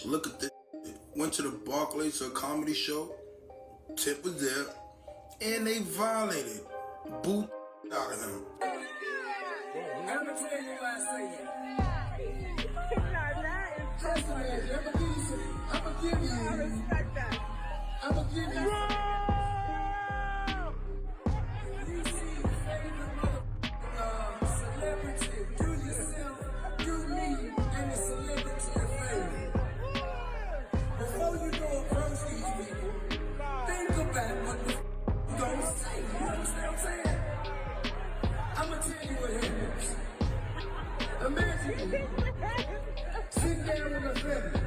Look at this. Went to the Barclays comedy show. Tip was there. And they violated. Boot out of him. I'm gonna tell you why I say that. I'm gonna give you. I respect that. I'm gonna give you. You see, favorite celebrity, do yourself, do me, and the celebrity a favor. Before you go approach these people, think about what the you gonna say. You understand what I'm saying? I'm gonna tell you what happens. Imagine sit down with a family.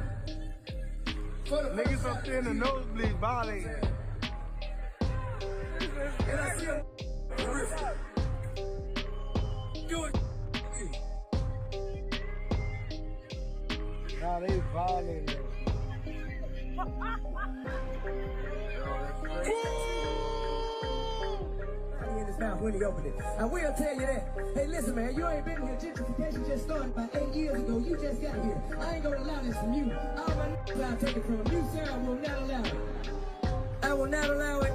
Niggas up there in the nosebleed violating. And I see a horrific. Do it. Nah, they violating. When he opened it. I will tell you that. Hey, listen, man, you ain't been here. Gentrification just started about 8 years ago. You just got here. I ain't gonna allow this from you. All my niggas I'll take it from you, sir. I will not allow it. I will not allow it.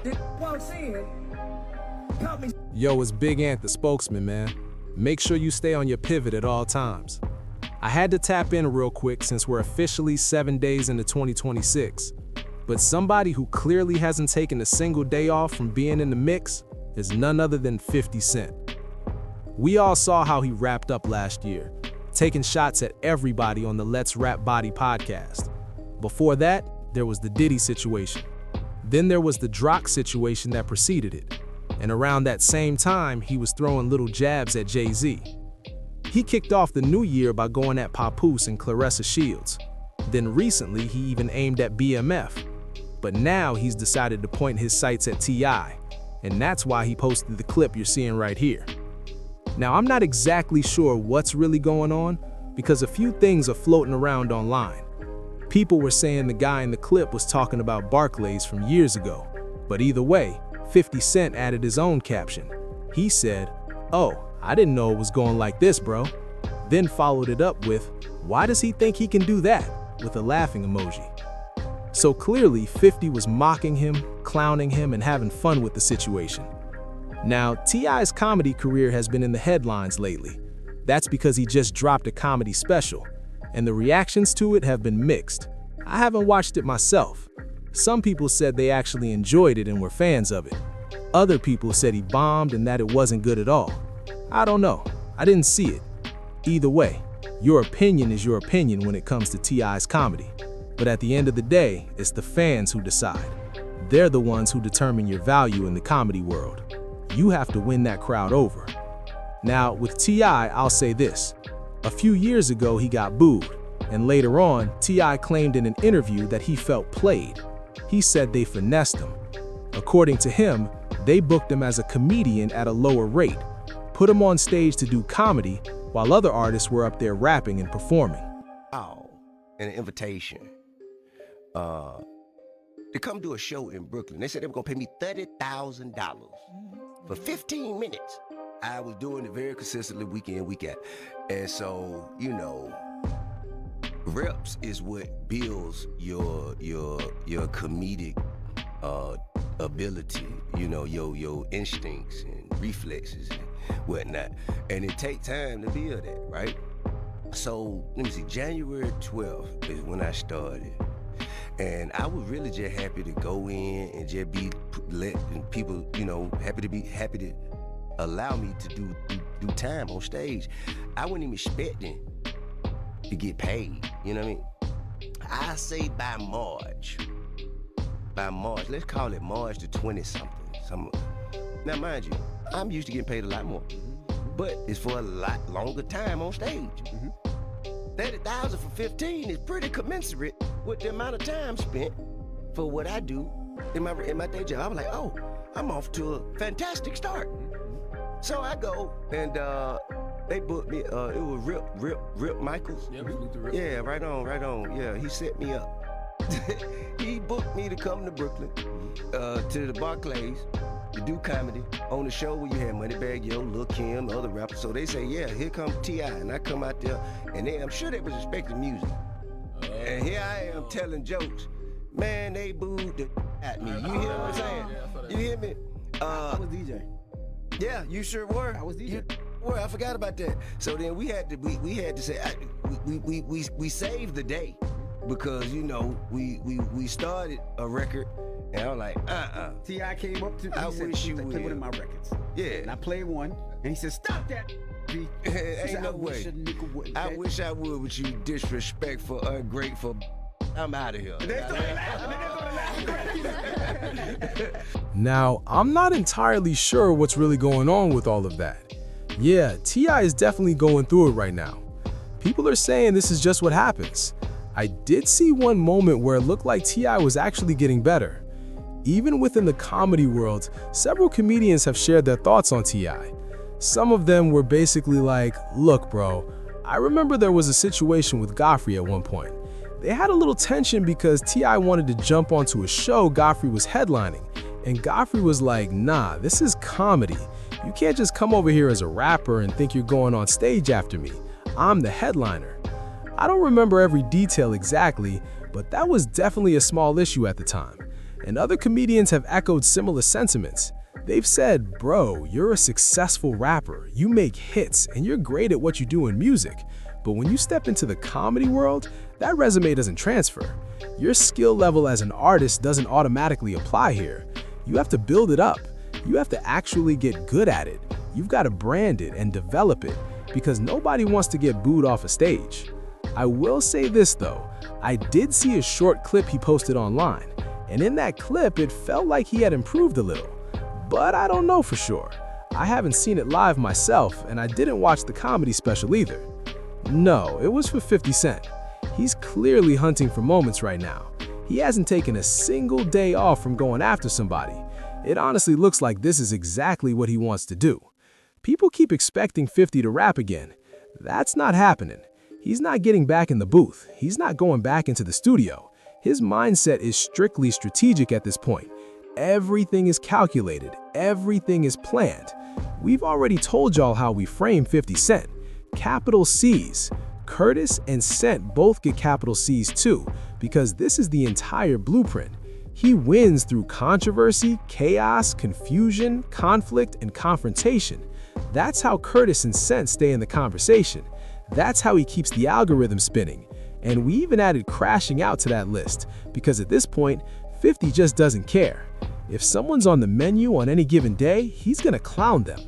This walks in, caught me. Yo, it's Big Ant, the spokesman, man. Make sure you stay on your pivot at all times. I had to tap in real quick since we're officially 7 days into 2026. But somebody who clearly hasn't taken a single day off from being in the mix is none other than 50 Cent. We all saw how he wrapped up last year, taking shots at everybody on the Let's Rap Body podcast. Before that, there was the Diddy situation. Then there was the Drock situation that preceded it. And around that same time, he was throwing little jabs at Jay-Z. He kicked off the new year by going at Papoose and Claressa Shields. Then recently, he even aimed at BMF. But now he's decided to point his sights at T.I., and that's why he posted the clip you're seeing right here. Now, I'm not exactly sure what's really going on, because a few things are floating around online. People were saying the guy in the clip was talking about Barclays from years ago. But either way, 50 Cent added his own caption. He said, "Oh, I didn't know it was going like this, bro." Then followed it up with, "Why does he think he can do that?" with a laughing emoji. So clearly, 50 was mocking him, clowning him, and having fun with the situation. Now, T.I.'s comedy career has been in the headlines lately. That's because he just dropped a comedy special, and the reactions to it have been mixed. I haven't watched it myself. Some people said they actually enjoyed it and were fans of it. Other people said he bombed and that it wasn't good at all. I don't know. I didn't see it. Either way, your opinion is your opinion when it comes to T.I.'s comedy. But at the end of the day, it's the fans who decide. They're the ones who determine your value in the comedy world. You have to win that crowd over. Now, with T.I., I'll say this. A few years ago, he got booed, and later on, T.I. claimed in an interview that he felt played. He said they finessed him. According to him, they booked him as a comedian at a lower rate, put him on stage to do comedy, while other artists were up there rapping and performing. And an invitation to come do a show in Brooklyn. They said they were gonna pay me $30,000 for 15 minutes. I was doing it very consistently week in, week out. And so, you know, reps is what builds your comedic ability, you know, your instincts and reflexes and whatnot. And it takes time to build that, right? So, let me see, January 12th is when I started. And I was really just happy to go in and just be letting people, you know, happy to allow me to do time on stage. I wasn't even expecting to get paid, you know what I mean? I say by March, let's call it March the 20-something. Now, mind you, I'm used to getting paid a lot more, but it's for a lot longer time on stage. 30,000 for 15 is pretty commensurate with the amount of time spent for what I do in my day job. I was like, oh, I'm off to a fantastic start. So I go and they booked me. It was Rip Michaels. Yeah, we booked the Rip. Yeah, right on. Yeah, he set me up. He booked me to come to Brooklyn, to the Barclays, to do comedy on the show where you had Moneybagg Yo, Lil Kim, other rappers. So they say, yeah, here comes T.I. And I come out there, and I'm sure they was expecting music. And here I am telling jokes. Man, they booed the at me. You hear what I'm saying? You hear me? I was DJ. Yeah, you sure were. I was DJ. You were. I forgot about that. So then we had to say we saved the day because we started a record and I'm like T.I. came up to me. I He said, wish you play one would. of my records. Yeah. And I played one, and he said, "Stop that." B." He Ain't said, no "I wish way. a nigga would." I wish I would, but you disrespectful, ungrateful. I'm out of here. They started laughing. Now, I'm not entirely sure what's really going on with all of that. Yeah, T.I. is definitely going through it right now. People are saying this is just what happens. I did see one moment where it looked like T.I. was actually getting better. Even within the comedy world, several comedians have shared their thoughts on T.I. Some of them were basically like, look bro, I remember there was a situation with Godfrey at one point. They had a little tension because T.I. wanted to jump onto a show Godfrey was headlining, and Godfrey was like, nah, this is comedy. You can't just come over here as a rapper and think you're going on stage after me. I'm the headliner. I don't remember every detail exactly, but that was definitely a small issue at the time. And other comedians have echoed similar sentiments. They've said, bro, you're a successful rapper, you make hits, and you're great at what you do in music. But when you step into the comedy world, that resume doesn't transfer. Your skill level as an artist doesn't automatically apply here. You have to build it up. You have to actually get good at it. You've got to brand it and develop it because nobody wants to get booed off a stage. I will say this though, I did see a short clip he posted online, and in that clip it felt like he had improved a little. But I don't know for sure. I haven't seen it live myself, and I didn't watch the comedy special either. No, it was for 50 Cent. He's clearly hunting for moments right now. He hasn't taken a single day off from going after somebody. It honestly looks like this is exactly what he wants to do. People keep expecting 50 to rap again. That's not happening. He's not getting back in the booth. He's not going back into the studio. His mindset is strictly strategic at this point. Everything is calculated. Everything is planned. We've already told y'all how we frame 50 Cent. Capital C's. Curtis and Cent both get capital C's too, because this is the entire blueprint. He wins through controversy, chaos, confusion, conflict, and confrontation. That's how Curtis and Cent stay in the conversation. That's how he keeps the algorithm spinning. And we even added crashing out to that list, because at this point, 50 just doesn't care. If someone's on the menu on any given day, he's gonna clown them.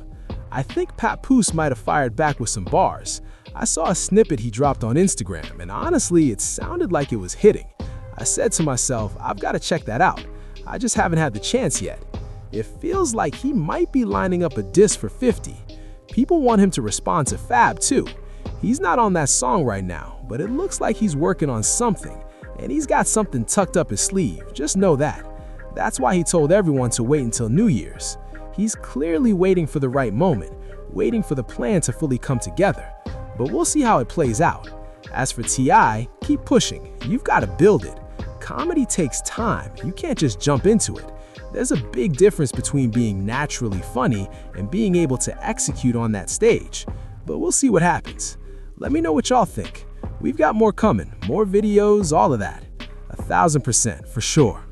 I think Papoose might have fired back with some bars. I saw a snippet he dropped on Instagram, and honestly, it sounded like it was hitting. I said to myself, I've got to check that out. I just haven't had the chance yet. It feels like he might be lining up a diss for 50. People want him to respond to Fab too. He's not on that song right now, but it looks like he's working on something, and he's got something tucked up his sleeve, just know that. That's why he told everyone to wait until New Year's. He's clearly waiting for the right moment, waiting for the plan to fully come together. But we'll see how it plays out. As for T.I., keep pushing. You've got to build it. Comedy takes time. You can't just jump into it. There's a big difference between being naturally funny and being able to execute on that stage. But we'll see what happens. Let me know what y'all think. We've got more coming, more videos, all of that. 1000% for sure.